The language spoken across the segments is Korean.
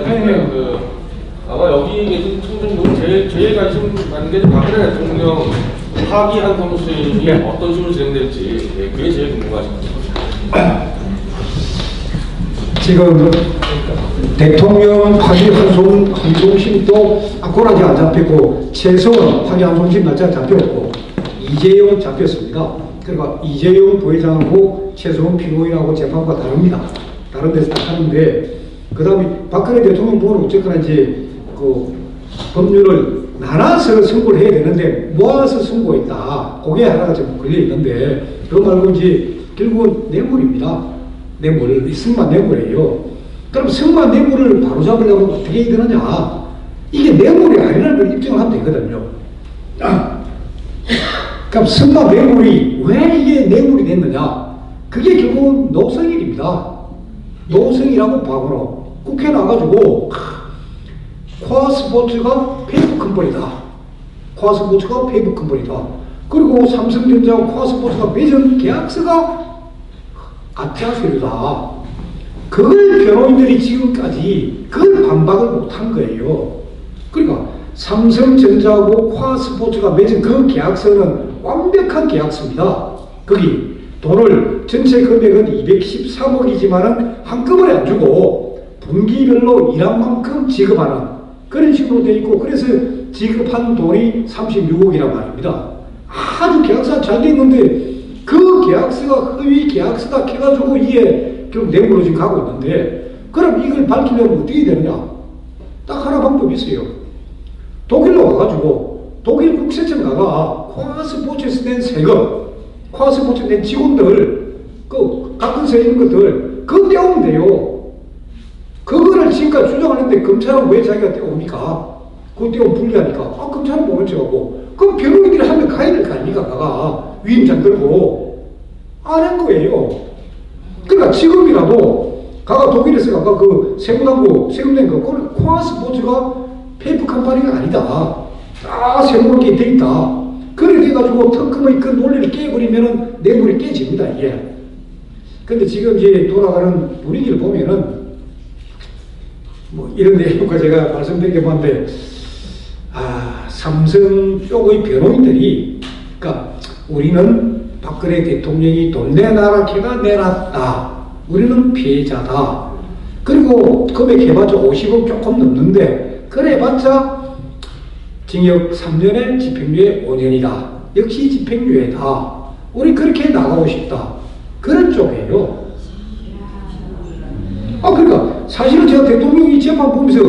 하겠습니다. 아마 여기 계신 청중분 제일 관심 많은 게 박근혜 대통령 파기한 통수임이 어떤 식으로 진행될지 그게 제일 궁금하십니다. 지금 대통령 파기 환송심도 아코라지 안 잡혔고 최소한 파기 환송심 날짜가 잡혔고 이재용 잡혔습니다. 그러니까 이재용 부회장하고 최소한 피고인하고 재판부가 다릅니다. 다른 데서 딱 하는데 그 다음에 박근혜 대통령 보고는 어쨌거나 이제 그 법률을 나눠서 선고를 해야 되는데 모아서 선고했다. 그게 하나가 좀 걸려 있는데 그거 말고 이제 결국은 뇌물입니다. 뇌물, 승마 뇌물이에요. 그럼 승마 뇌물을 바로잡으려면 어떻게 해야 되느냐? 이게 뇌물이 아니라는 걸 입증을 하면 되거든요. 그럼 승마 뇌물이 왜 이게 뇌물이 됐느냐? 그게 결국은 노성일입니다. 노성이라고 바보로 국회에 나가지고 코아스포츠가 페이크 컴퍼니다. 코아스포츠가 페이크 컴퍼니다. 그리고 삼성전자와 코아스포츠가 매전 계약서가 가짜서류다. 그걸 변호인들이 지금까지 그걸 반박을 못한 거예요. 그러니까 삼성전자하고 코아스포츠가 맺은 그 계약서는 완벽한 계약서입니다. 거기 돈을 전체 금액은 213억이지만은 한꺼번에 안 주고 분기별로 일한 만큼 지급하는 그런 식으로 되어 있고 그래서 지급한 돈이 36억이란 말입니다. 아주 계약서가 잘 되어 있는데 그 계약서가 허위 계약서다 해가지고 이게 결국 뇌물로 지금 가고 있는데 그럼 이걸 밝히려면 어떻게 되느냐? 딱 하나 방법이 있어요. 독일로 와가지고 독일 국세청 가가 코아스포츠에서 낸 세금 코아스포츠 낸 직원들 그 가끔서 있는 것들 그거 떼오면 돼요. 그거를 지금까지 주장하는데 검찰은 왜 자기가 떼옵니까? 그거 떼오면 불리하니까 검찰은 모른 척하고 그럼 변호인들이 하면 가야 될 거 아닙니까? 가가 위임장 들고 안 한 거예요. 그러니까 지금이라도 가가 독일에서 가가 그 세무당국 세금 낸 거 코아스포츠가 페이퍼 컴퍼니가 아니다. 다 세무하게 돼 있다. 그래 돼가지고 특검의 그 논리를 깨버리면은 뇌물이 깨집니다, 이게. 근데 지금 이제 돌아가는 분위기를 보면은 뭐 이런 내용과 제가 말씀드린 게 뭔데, 삼성 쪽의 변호인들이, 그러니까 우리는 박근혜 대통령이 돈 내놔라 걔가 내놨다. 우리는 피해자다. 그리고 금액 해봤자 50억 조금 넘는데, 그래 봤자 징역 3년에 집행유예 5년이다. 역시 집행유예다. 우리 그렇게 나가고 싶다. 그런 쪽이에요. 그러니까 사실은 제가 대통령이 재판 보면서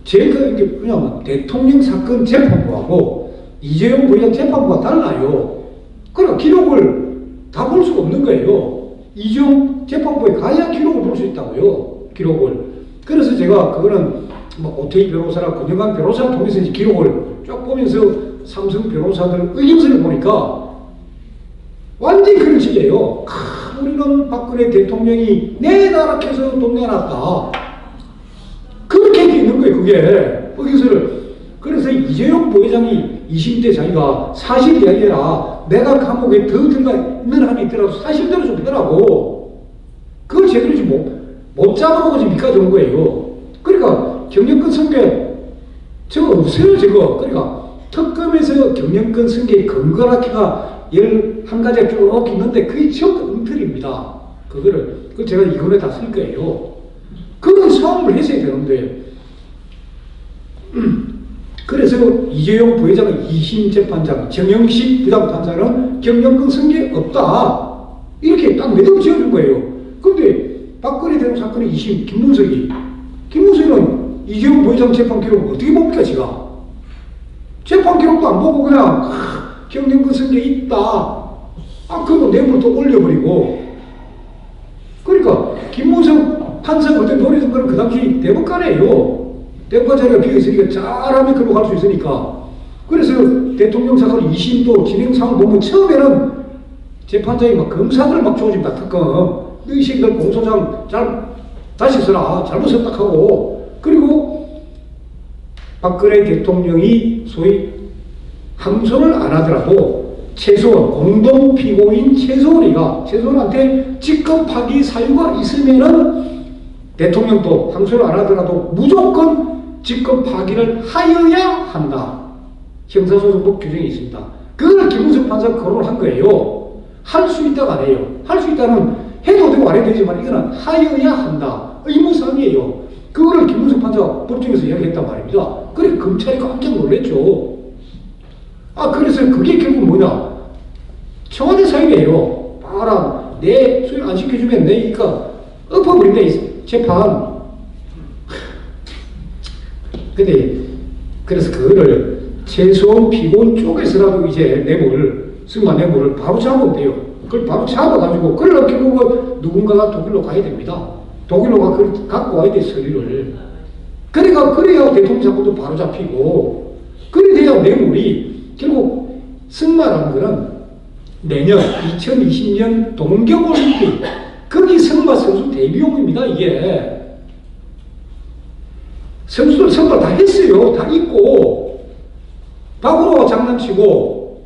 제가 이게 뭐냐면 대통령 사건 재판부하고 이재용 부회장 재판부가 달라요. 그러니까 기록을 다 볼 수가 없는 거예요. 이재용 재판부에 가야 기록을 볼 수 있다고요. 기록을. 그래서 제가 그거는 뭐 오태희 변호사랑 권영관 변호사를 통해서 이제 기록을 쭉 보면서 삼성 변호사들 의견서를 보니까 완전히 그런 식이에요. 우리는 박근혜 대통령이 내놔라 해서 돈 내놨다. 그렇게 돼 있는 거예요, 그게. 의견서를. 그래서 이재용 부회장이 2심 때 자기가 사실 이야기해라. 내가 감옥에 더 들어가 있는 한이 있더라도 사실대로 좀 해라고. 그걸 제대로 못 잡아보고 지금 여기까지 온 거예요. 그러니까 경영권 승계 저거 없어요, 저거. 그러니까 특검에서 경영권 승계의 근거라기가 11가지가 쭉 있는데 그게 전부 엉터리입니다. 그걸 제가 이번에 다 쓸 거예요. 그건 싸움을 했어야 되는데 그래서 이재용 부회장의 2심 재판장 정영식 부장판사는 경영권 승계 없다. 이렇게 딱 매듭 지어준 거예요. 근데 박근혜 대통령 사건의 2심 김문석이는 이재용 부회장 재판 기록을 어떻게 봅니까, 지가? 재판 기록도 안 보고 그냥, 경영권 승계 있다. 그거 뇌물도 올려버리고. 그러니까, 김문석 판사가 그때 노리던 거는 그 당시 대법관이에요. 대법관 자리가 비어있으니까 잘하면 그로 갈 수 있으니까. 그래서 대통령 사건 2심도 진행 상황 보면 처음에는 재판장이 막 검사들 막 조집니다, 특검. 너희 새끼들 공소장 다시 써라. 잘못 썼다 하고. 그리고 박근혜 대통령이 소위 항소를 안 하더라도 최소한 공동 피고인 최소원한테 직권 파기 사유가 있으면은 대통령도 항소를 안 하더라도 무조건 직권 파기를 하여야 한다. 형사소송법 규정이 있습니다. 그걸 김은석 판사가 거론을 한 거예요. 할 수 있다가 아니에요. 할 수 있다는 해도 되고 안 해도 되지만 이거는 하여야 한다. 의무사항이에요. 그거를 김은석 판사가 법정에서 이야기했단 말입니다. 그래 검찰이 깜짝 놀랐죠. 그래서 그게 결국 뭐냐? 청와대 사유예요. 봐라, 내 수용 안 시켜주면 내가 엎어버린다, 이 재판. 근데 그래서 그거를 최소한 피고인 쪽에서라도 이제 승마 뇌물을 바로 잡으면 돼요. 그걸 바로 잡아가지고 그러려면 결국은 누군가가 독일로 가야 됩니다. 독일로 갖고 와야 돼, 서류를. 그래야 대통령 사건도 바로 잡히고, 그래야 뇌물이 결국 승마라는 거는 내년 2020년 동경올림픽 거기 승마 선수 데뷔용입니다. 이게 선수들 선발 다 했어요. 다 있고 박으로 장난치고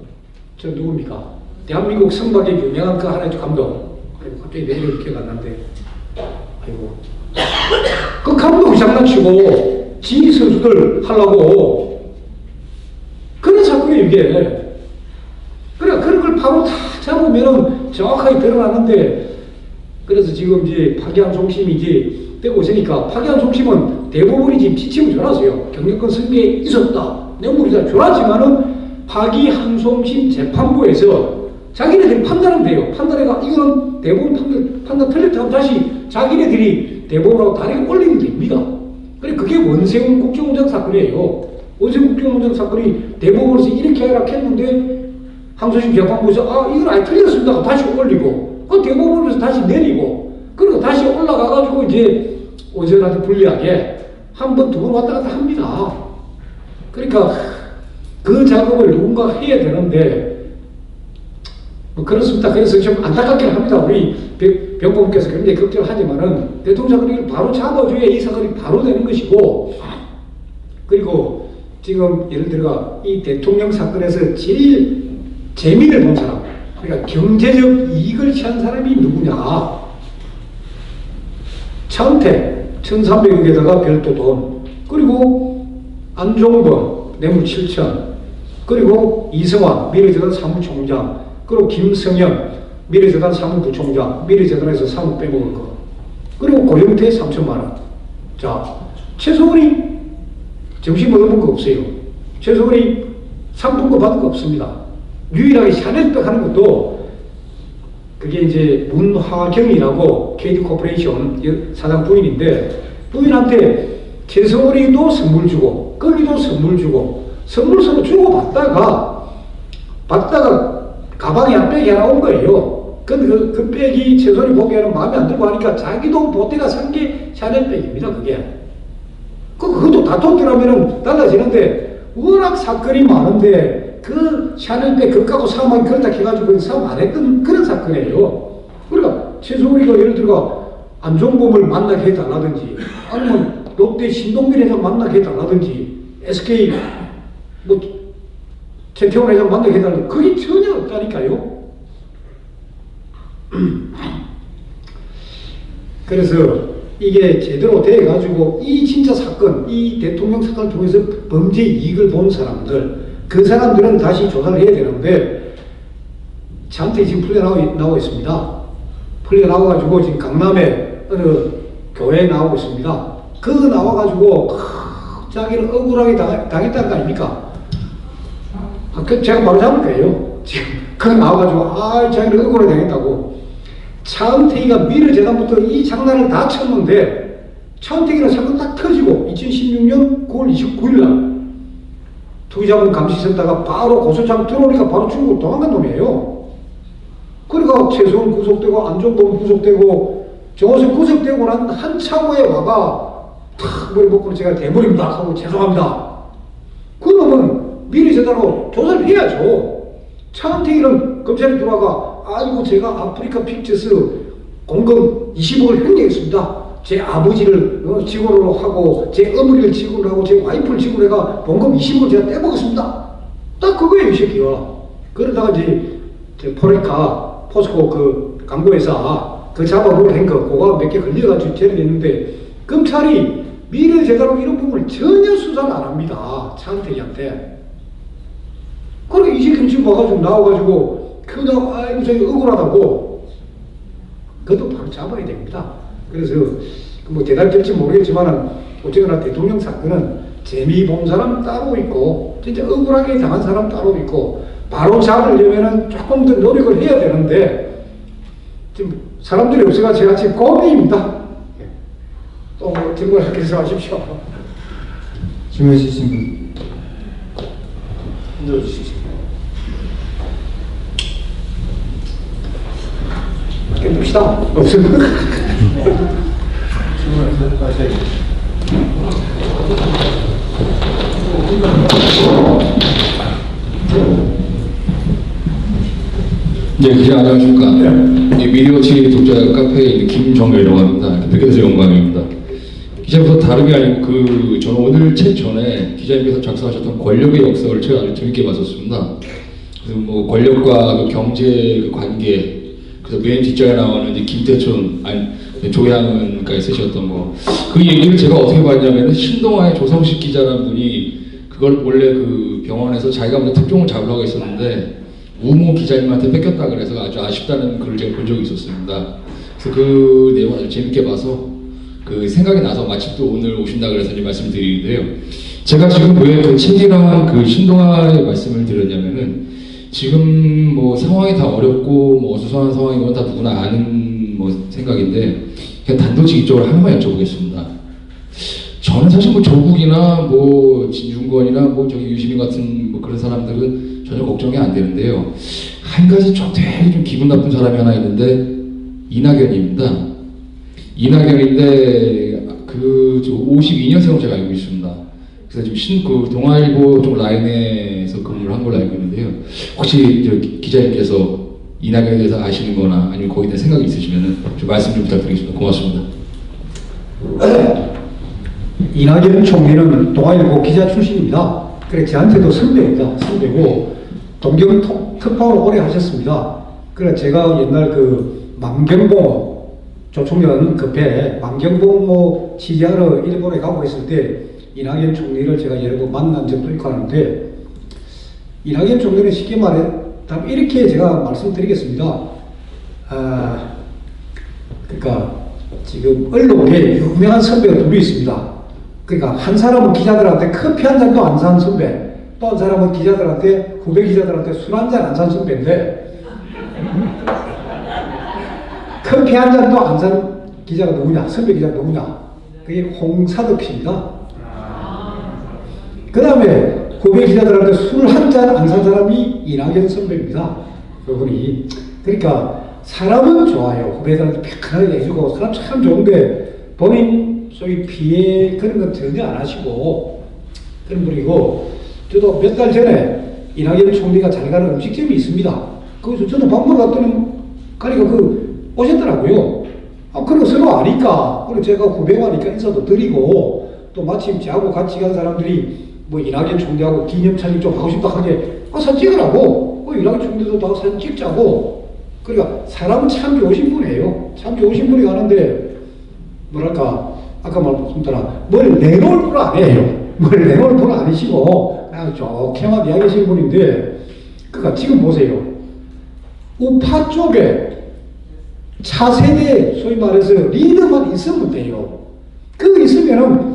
저 누굽니까? 대한민국 승마계 유명한 그 하나의 감독, 아이고 갑자기 내 이름이 기억 안 나는데, 아이고 그 감독이 장난치고 지 선수들 하려고 그런 사건이에요 이게. 그래 그런 걸 바로 다 잡으면은 정확하게 드러나는데, 그래서 지금 이제 파기환송심이 이제 되고 있으니까, 파기환송심은 대부분이 지금 지침을 줘놨어요. 경영권 승계에 있었다, 뇌물이다 줘놨지만은 파기환송심 재판부에서 자기네들이 판단하면 돼요. 판단해가 이거는 대법원 판단 틀렸다면 다시 자기네들이 대법원하고 다르게 올리면 됩니다. 그래 그게 원세훈 국정원장 사건이에요. 원세훈 국정원장 사건이 대법원에서 이렇게 하라 했는데 항소심 재판부에서 이건 아예 틀렸습니다 다시 올리고, 대법원에서 다시 내리고, 그리고 다시 올라가가지고 이제 원세훈한테 불리하게 한 번, 두 번 왔다 갔다 합니다. 그러니까 그 작업을 누군가 해야 되는데, 뭐 그렇습니다. 그래서 좀 안타깝긴 합니다. 우리 병법께서 굉장히 걱정을 하지만은 대통령 사건을 바로 잡아줘야 이 사건이 바로 되는 것이고, 그리고 지금 예를 들어 이 대통령 사건에서 제일 재미를 본 사람, 그러니까 경제적 이익을 취한 사람이 누구냐? 차은택 1,300억에다가 별도 돈, 그리고 안종범 뇌물 7천, 그리고 이승환 미래재단 사무총장, 그리고 김성현 미래재단 사무부총장, 미래재단에서 사무 빼먹을 거, 그리고 고영태 3천만 원. 자, 최소원이 정신 얻어본 거 없어요. 최소원이 상품권 받은 거 없습니다. 유일하게 샤넬백 하는 것도 그게 이제 문화경이라고 KD 코퍼레이션 사장 부인인데, 부인한테 최소원이도 선물 주고 거기도 선물 주고 선물 서로 주고받다가 가방에 한 백이 하나 온 거예요. 근데 그 백이 최소원이 보기에는 마음에 안 들고 하니까 자기도 보태가 산 게 샤넬백입니다. 그게. 그것도 다퉜더라면 달라지는데, 워낙 사건이 많은데 그 샤넬백 그거 갖고 사람이 그렇다 해가지고 사람 안 했던 그런 사건이에요. 그러니까 최소원이가 예를 들어 안종범을 만나게 해달라든지, 아니면 롯데 신동빈 회장 만나게 해달라든지, SK 뭐 최태원 회장 만나게 해달라든지, 그게 전혀 없다니까요. 그래서 이게 제대로 돼가지고 이 진짜 사건, 이 대통령 사건을 통해서 범죄 이익을 본 사람들, 그 사람들은 다시 조사를 해야 되는데, 저한테 지금 풀려나오고 있습니다. 풀려나와가지고 지금 강남에 어느 교회에 나오고 있습니다. 그 나와가지고 자기는 억울하게 당했다는 거 아닙니까? 제가 바로 잡을 거예요. 지금 그 나와가지고 자기는 억울하게 당했다고. 차은택이가 미래재단부터 이 장난을 다 쳤는데, 차은택이는 사건 딱 터지고 2016년 9월 29일 날 투기자본 감시센터가 바로 고소장 들어오니까 바로 중국으로 도망간 놈이에요. 그러니까 최소원 구속되고 안종범 구속되고 정호성 구속되고 난 한참 후에 와가 탁 머리 묶고 제가 대물입니다 하고 죄송합니다. 그 놈은 미래재단으로 조사를 해야죠. 차은택이는 검찰에 들어와가 아이고 제가 아프리카 픽처스 공금 20억을 횡령했습니다. 제 아버지를 직원으로 하고 제 어머니를 직원으로 하고 제 와이프를 직원으로 해가 공금 20억을 제가 떼먹었습니다. 딱 그거예요 이 새끼가. 그러다가 이제 포레카 포스코 그 광고회사 그 잡아먹을 한 거 그거 몇 개 걸려가지고 죄를 냈는데, 검찰이 미래재단으로 이런 부분을 전혀 수사를 안 합니다. 차은택이한테. 그러니까 이 새끼는 지금 와가지고 나와가지고 그러다가 아이고 저기 억울하다고 그것도 바로 잡아야 됩니다. 그래서 뭐 대단히 될지 모르겠지만은 어쨌거나 대통령 사건은 재미 본 사람 따로 있고 진짜 억울하게 당한 사람 따로 있고 바로 잡으려면은 조금 더 노력을 해야 되는데 지금 사람들이 없어가 제가 지금 고민입니다. 또 뭐 질문하께서 하십시오. 질문 있으신 분? 흔들어 주시죠. 끝냅시다. 없으면. 네, 기자 안녕하십니까. 미디어치 독자 카페에 있는 김정열이라고 합니다. 뵙게 영광입니다. 기자부터 다름이 아니고 저는 오늘 책 전에 기자님께서 작성하셨던 권력의 역사를 제가 아주 재밌게 봤었습니다. 그래서 뭐 권력과 그 경제 그 관계, 그래서 맨 뒷장에 나오는 이제 김태촌, 조양은까지 쓰셨던 거, 그 얘기를 제가 어떻게 봤냐면은 신동아의 조성식 기자라는 분이 그걸 원래 그 병원에서 자기가 먼저 특종을 잡으려고 했었는데 우모 기자님한테 뺏겼다 그래서 아주 아쉽다는 글을 제가 본 적이 있었습니다. 그래서 그 내용을 아주 재밌게 봐서 그 생각이 나서 마침 또 오늘 오신다 그래서 이제 말씀드리는데요. 제가 지금 왜 그 책이랑 그 신동아의 말씀을 드렸냐면은 지금 뭐 상황이 다 어렵고 뭐 어수선한 상황인 건 다 누구나 아는 뭐 생각인데 그냥 단도직입적으로 하나만 여쭤보겠습니다. 저는 사실 뭐 조국이나 뭐 진중권이나 뭐 저기 유시민 같은 뭐 그런 사람들은 전혀 걱정이 안 되는데요. 한 가지 좀 되게 좀 기분 나쁜 사람이 하나 있는데 이낙연입니다. 이낙연인데 그 52년생으로 제가 알고 있습니다. 그래서 지금 그 동아일보 쪽 라인에서 근무를 한 걸로 알고 있는데요. 혹시 저 기자님께서 이낙연에 대해서 아시는 거나 아니면 거기에 대한 생각이 있으시면 좀 말씀 좀 부탁드리겠습니다. 고맙습니다. 이낙연 총리는 동아일보 기자 출신입니다. 그래 저한테도 선배입니다. 선배고 동경 특파원을 오래 하셨습니다. 그래 제가 옛날 그 만경봉 조총련 급해 만경봉 취재하러 일본에 가고 있을 때 이낙연 총리를 제가 여러 번 만난 적도 있고 하는데 이낙연 총리는 쉽게 말해 이렇게 제가 말씀드리겠습니다. 그러니까 지금 언론에 유명한 선배가 둘이 있습니다. 그러니까 한 사람은 기자들한테 커피 한 잔도 안 산 선배, 또 한 사람은 기자들한테 후배 기자들한테 술 한 잔 안 산 선배인데 커피 한 잔도 안 산 기자가 누구냐? 선배 기자가 누구냐? 그게 홍사덕 씨입니다. 그 다음에 후배 기자들한테 술 한 잔 안 산 사람이 이낙연 선배입니다. 그분이. 그러니까 사람은 좋아요. 후배들한테 편하게 해주고 사람 참 좋은데 본인 소위 피해 그런 건 전혀 안 하시고 그런 분이고 저도 몇 달 전에 이낙연 총리가 잘 가는 음식점이 있습니다. 거기서 저도 밥 먹으러 갔더니 가니까 오셨더라고요. 그리고 서로 아니까 그리고 제가 후배가 아니까 인사도 드리고 또 마침 저하고 같이 간 사람들이 뭐 이낙연 총리하고 기념 촬영 좀 하고 싶다 하게 사진 찍으라고 이낙연 총리도 다 사진 찍자고. 그러니까 사람은 참 좋으신 분이에요. 참 좋으신 분이 가는데 뭐랄까 아까 말씀드렸잖아 뭘 내놓을 분 아니에요. 뭘 내놓을 분 아니시고 그냥 좋게만 이야기하시는 분인데 그러니까 지금 보세요. 우파 쪽에 차세대 소위 말해서 리더만 있으면 돼요. 그거 있으면은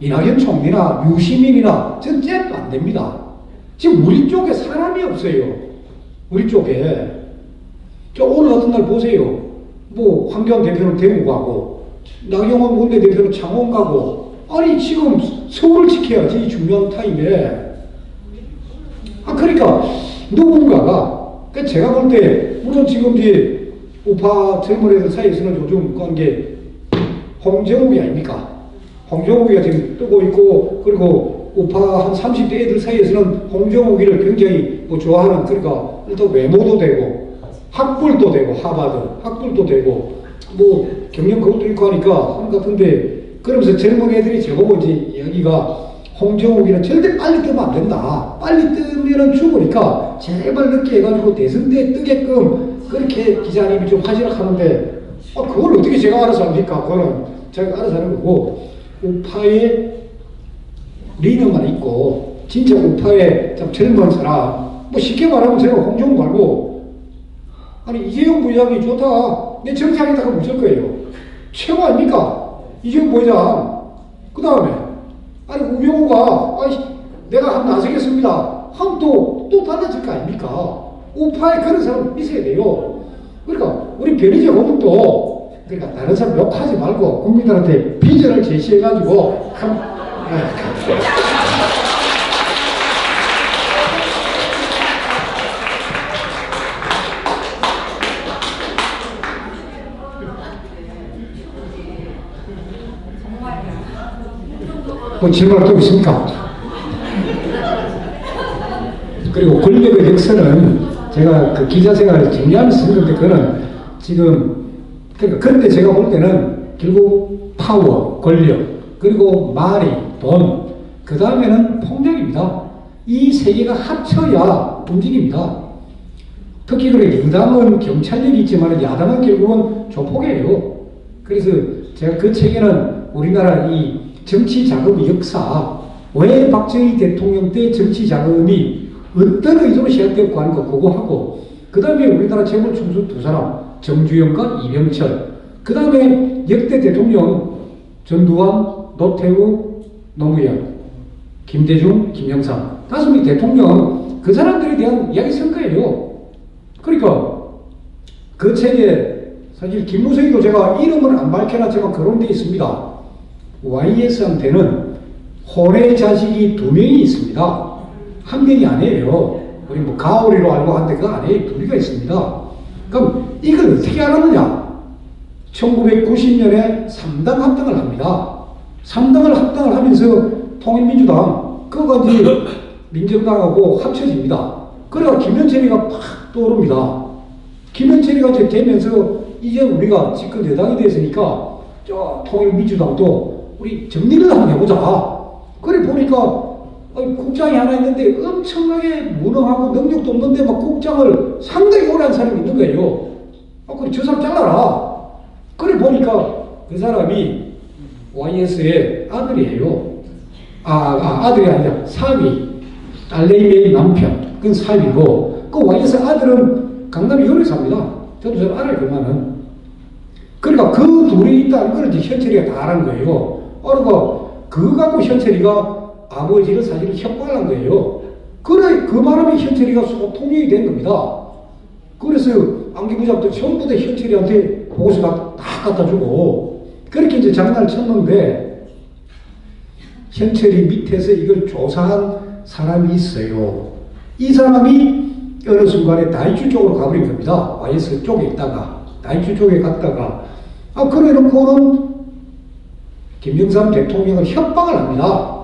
이낙연 총리나 유시민이나 전 잽도 안 됩니다. 지금 우리 쪽에 사람이 없어요. 우리 쪽에. 오늘 같은 날 보세요. 뭐 황교안 대표는 대구 가고 나경원 원내대표는 창원 가고 아니 지금 서울을 지켜야지 중요한 타임에. 그러니까 누군가가 제가 볼 때 물론 지금 이제 우파 젊은 애들 사이에서는 요즘 관계 홍정욱이 아닙니까? 홍정욱이가 지금 뜨고 있고 그리고 우파 한 30대 애들 사이에서는 홍정욱이를 굉장히 뭐 좋아하는 그러니까 일단 외모도 되고 학벌도 되고 하버드 학벌도 되고 뭐 경영 그것도 있고 하니까 같은데 그러면서 젊은 애들이 제보고 이제 이야기가 홍정욱이는 절대 빨리 뜨면 안 된다. 빨리 뜨면은 죽으니까 제발 늦게 해가지고 대선 때 뜨게끔 그렇게 기자님이 좀 하시라 하는데 그걸 어떻게 제가 알아서 합니까? 그거는 제가 알아서 하는 거고, 우파에 리더만 있고 진짜 우파에 좀 젊은 사람, 뭐 쉽게 말하면 제가 홍준표 말고, 아니 이재용 부회장이 좋다, 내 정치하겠다가 묻을 거예요. 최고 아닙니까? 이재용 부회장. 그 다음에 아니 우병우가 내가 한번 나서겠습니다 하면 또 달라질 거 아닙니까? 우파에 그런 사람 있어야 돼요. 그러니까 우리 변희재 고문도 그러니까 다른 사람 욕하지 말고 국민들한테 비전을 제시해가지고 뭐 질문 또 있습니까? 그리고 권력의 역사는 제가 그 기자 생활을 정리하면서 했는데 그거는 지금 그러니까 그런데 제가 볼 때는 결국 파워, 권력, 그리고 말이, 돈, 그 다음에는 폭력입니다. 이 세 개가 합쳐야 움직입니다. 특히 그래 여당은 경찰력이 있지만 야당은 결국은 조폭이에요. 그래서 제가 그 책에는 우리나라 이 정치 자금의 역사, 왜 박정희 대통령 때 정치 자금이 어떤 의도로 시작되었고 하는 거 그거 하고, 그 다음에 우리나라 재벌 총수 두 사람, 정주영과 이병철, 그 다음에 역대 대통령 전두환, 노태우, 노무현, 김대중, 김영삼, 5명 대통령, 그 사람들에 대한 이야기 쓴 거예요. 그러니까 그 책에 사실 김무성이도 제가 이름을 안 밝혀놨지만 거론되어 있습니다. YS한테는 혼의 자식이 2명이 있습니다. 한 명이 아니에요. 우리 뭐 가오리로 알고 하는데 그거 아니에요. 2개가 있습니다. 그럼 이걸 어떻게 알았느냐? 1990년에 3당 합당을 합니다. 3당을 합당을 하면서 통일민주당, 그거가 이제 민정당하고 합쳐집니다. 그래가 김현철이가 팍 떠오릅니다. 김현철이가 이제 되면서 이제 우리가 집권 여당이 됐으니까 저 통일민주당도 우리 정리를 한번 해보자. 그래 보니까 국장이 하나 있는데 엄청나게 무능하고 능력도 없는데 막 국장을 상당히 오래 한 사람이 있는 거예요. 그래 저 사람 잘라라. 그래 보니까 그 사람이 YS의 아들이에요. 아들이 아니라 사위, 딸내미의 남편, 그건 사위고, 그 YS 아들은 강남 요리 삽니다. 저도 잘 알아요, 그만은. 그러니까 그 둘이 있다는 걸 이제 현철이가 다 알은 거예요. 그러니까 그거 갖고 현철이가 아버지를 사실은 협박을 한 거예요. 그래, 그 바람에 현철이가 소통령이 된 겁니다. 그래서 안기부장도 전부 다 현철이한테 보고서 다 갖다 주고, 그렇게 이제 장난을 쳤는데, 현철이 밑에서 이걸 조사한 사람이 있어요. 이 사람이 어느 순간에 다이추 쪽으로 가버린 겁니다. YS 쪽에 있다가, 다이추 쪽에 갔다가, 그래 놓고는 김영삼 대통령을 협박을 합니다.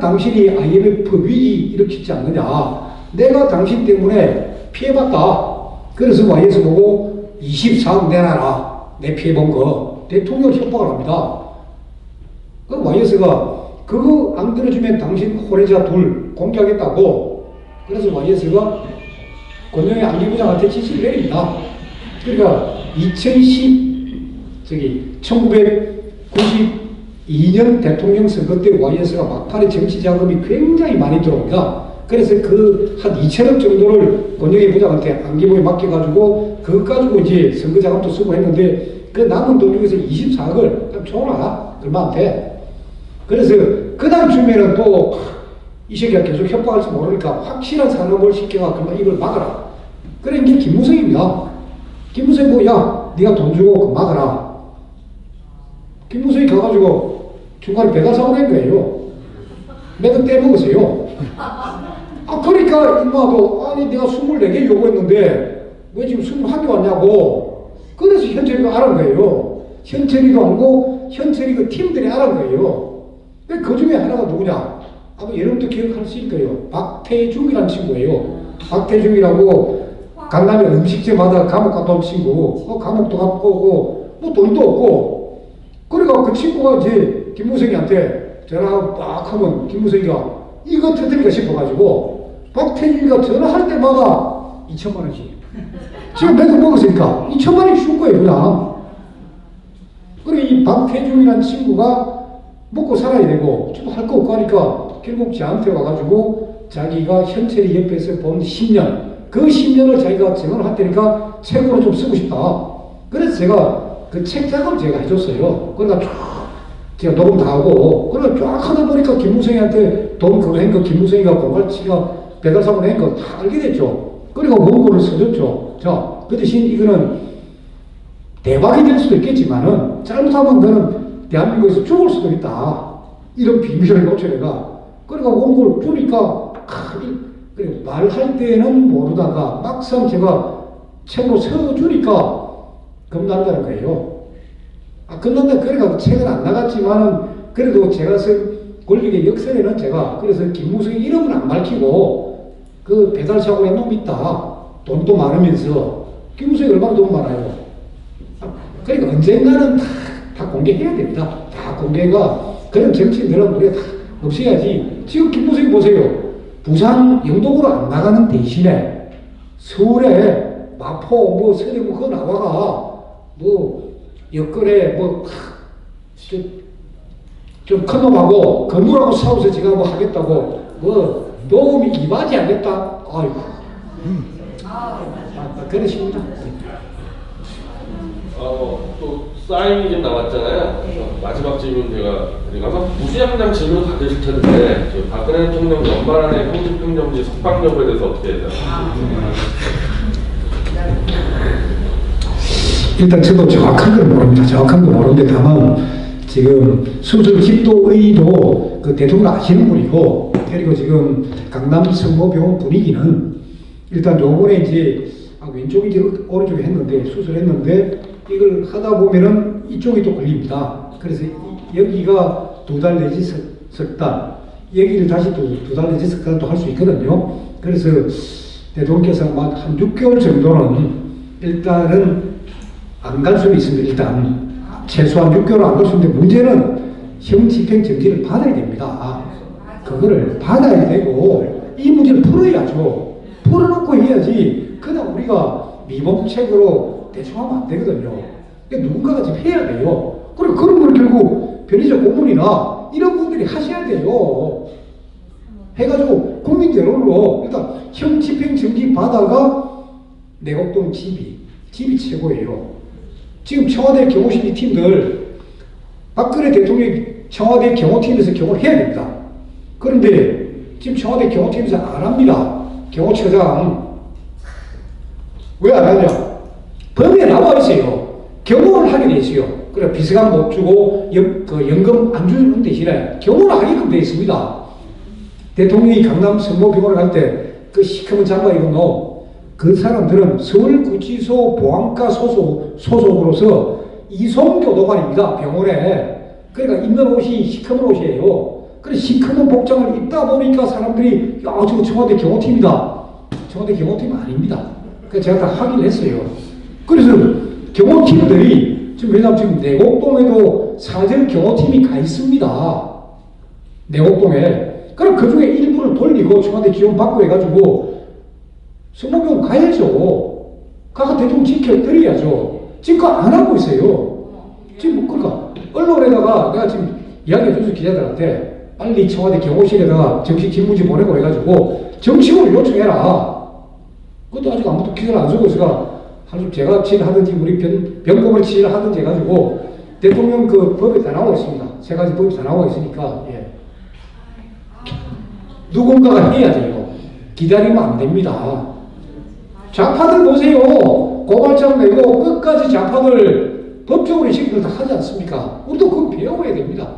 당신이 IMF 위기 일으키지 않느냐. 내가 당신 때문에 피해봤다. 그래서 YS 보고 24억 내놔라. 내 피해본 거. 대통령 협박을 합니다. 그 YS가 그거 안 들어주면 당신 호래자 둘 공개하겠다고. 그래서 YS가 권영희 안기부장한테 지시를 내립니다. 그러니까 1992년 대통령 선거 때 YS가 막판에 정치 자금이 굉장히 많이 들어옵니다. 그래서 그 한 2천억 정도를 권영희 부장한테 안기부에 맡겨가지고 그것 가지고 이제 선거 자금도 쓰고 했는데 그 남은 돈 중에서 24억을 딱 줘놔. 얼마한테. 그래서 그 다음 주면은 또 이 새끼가 계속 협박할지 모르니까 확실한 산업을 시켜가 그러면 이걸 막아라. 그래 이게 김무성입니다. 김무성이 뭐 야 네가 돈 주고 막아라. 김무성이 가가지고 중간에 배달사고 낸 거예요. 매듭 떼먹었어요. 그러니까 임마도 아니 내가 24개 요구했는데 왜 지금 21개 왔냐고. 그래서 현철이가 알은 거예요. 현철이도 알고 현철이 그 팀들이 알은 거예요. 그 중에 하나가 누구냐? 아마 여러분도 기억할 수 있을 거예요. 박태중이라는 친구예요. 박태중이라고 강남에 음식점마다 감옥 갔다 온 친구. 감옥도 갔고 오고 뭐 돈도 없고. 그러니까 그 친구가 이제 김무성이한테 전화 딱 하면 김무성이가 이거 터뜨리가 싶어가지고 박태중이가 전화할 때마다 2천만 원씩. 지금 매듭 먹었으니까 2천만 원씩 준 거예요, 그냥. 그리고 이 박태중이라는 친구가 먹고 살아야 되고 좀 할 거 없고 하니까 결국 저한테 와가지고 자기가 현철이 옆에서 본 10년 그 10년을 자기가 정을 할 테니까 책으로 좀 쓰고 싶다. 그래서 제가 그 책 작업을 제가 해줬어요. 그러니까 쭉 제가 녹음 다 하고 그러니까 쫙 하다 보니까 김무성이한테 돈 그거 한 거 김무성이가 공갈치가 배달사고를 한 거 다 알게 됐죠. 그러니까 원고를 써줬죠. 자, 그 대신 이거는 대박이 될 수도 있겠지만은 잘못하면 너는 대한민국에서 죽을 수도 있다. 이런 비밀을 놓쳐내가. 그러니까 원고를 주니까 그래 말할 때는 모르다가 막상 제가 책으로 써주니까 겁난다는 거예요. 겁난다. 그러니까 책은 안 나갔지만은 그래도 제가 쓴 권력의 역설에는 제가 그래서 김무성의 이름은 안 밝히고 그 배달사고에 놈 있다. 돈도 많으면서 김무성이 얼마나 돈 많아요. 그러니까 언젠가는 다 공개해야 됩니다. 다 공개가 그런 정치인들은 우리가 다 없애야지. 지금 김무성이 보세요. 부산 영동으로 안 나가는 대신에 서울에 마포 뭐 서대문 그거 나와가 뭐 옆거래 좀 큰 놈하고 건물하고 싸워서 제가 뭐 하겠다고 뭐 도움이 이바지 안 됐다. 아이고 그러십니다. 또 사인이 좀 나왔잖아요. 마지막 질문 제가 아마 무수양장 질문 받으실 텐데 저 박근혜 대통령 연말안에 형집행정지 석방 여부에 대해서 어떻게 해야 되나요? 일단 저도 정확한 걸 모릅니다. 정확한 거 모르는데 다만 지금 수술 집도의도 그 대통령 아시는 분이고 그리고 지금 강남 성모병원 분위기는 일단 요번에 이제 왼쪽인지 오른쪽에 했는데 수술했는데 이걸 하다 보면은 이쪽이 또 걸립니다. 그래서 여기가 2달 내지 석 달, 여기를 다시 두 달 내지 석 달 또 할 수 있거든요. 그래서 대통령께서 한 6개월 정도는 일단은 안 갈 수는 있습니다. 일단 최소한 6개월 안 갈 수 있는데 문제는 형 집행정지를 받아야 됩니다. 그거를 받아야 되고 이 문제를 풀어야죠. 풀어놓고 해야지. 그냥 우리가 미범책으로 대충 하면 안 되거든요. 그러니까 누군가가 지금 해야 돼요. 그리고 그런 걸 결국 변희재 고문이나 이런 분들이 하셔야 돼요. 해가지고 국민 여론으로 일단 형 집행정지 받아가 내곡동 집이 최고예요. 지금 청와대 경호실 팀들 박근혜 대통령이 청와대 경호팀에서 경호를 해야 됩니다. 그런데 지금 청와대 경호팀에서 안 합니다. 경호처장 왜 안 하냐? 법에 나와 있어요. 경호를 하게 돼 있어요. 그래 비서관 못 주고 연금 안 주는 대신에 경호를 하게끔 돼 있습니다. 대통령이 강남 성모병원을 갈 때 그 시커먼 장바 입은 놈 그 사람들은 서울구치소 보안과 소속으로서 이송교도관입니다. 병원에. 그러니까 입는 옷이 시커먼 옷이에요. 그래 시커먼 복장을 입다 보니까 사람들이 야 저거 청와대 경호팀이다. 청와대 경호팀 아닙니다. 그래서 제가 다 확인했어요. 그래서 경호팀들이 지금 왜냐면 지금 내곡동에도 사전 경호팀이 가 있습니다. 내곡동에. 그럼 그 중에 일부를 돌리고 청와대 지원 받고 해가지고 성모병원 가야죠. 가서 대충 지켜드려야죠. 지금 그거 안 하고 있어요. 지금 그러니까 언론에다가 내가 지금 이야기해줘서 기자들한테 빨리 청와대 경호실에다가 정식 집무지 보내고 해가지고 정식으로 요청해라. 그것도 아직 아무도 기사를 안 쓰고 있어가 제가 치료하든지 우리 병법을 치료하든지 해가지고 대통령 그 법에 다 나와 있습니다. 3가지 법이 다 나와 있으니까 예. 누군가가 해야 돼요. 기다리면 안 됩니다. 좌파들 보세요. 고발장 내고 끝까지 좌파들 법적으로 이 새끼들 다 하지 않습니까? 우리도 그거 배워야 됩니다.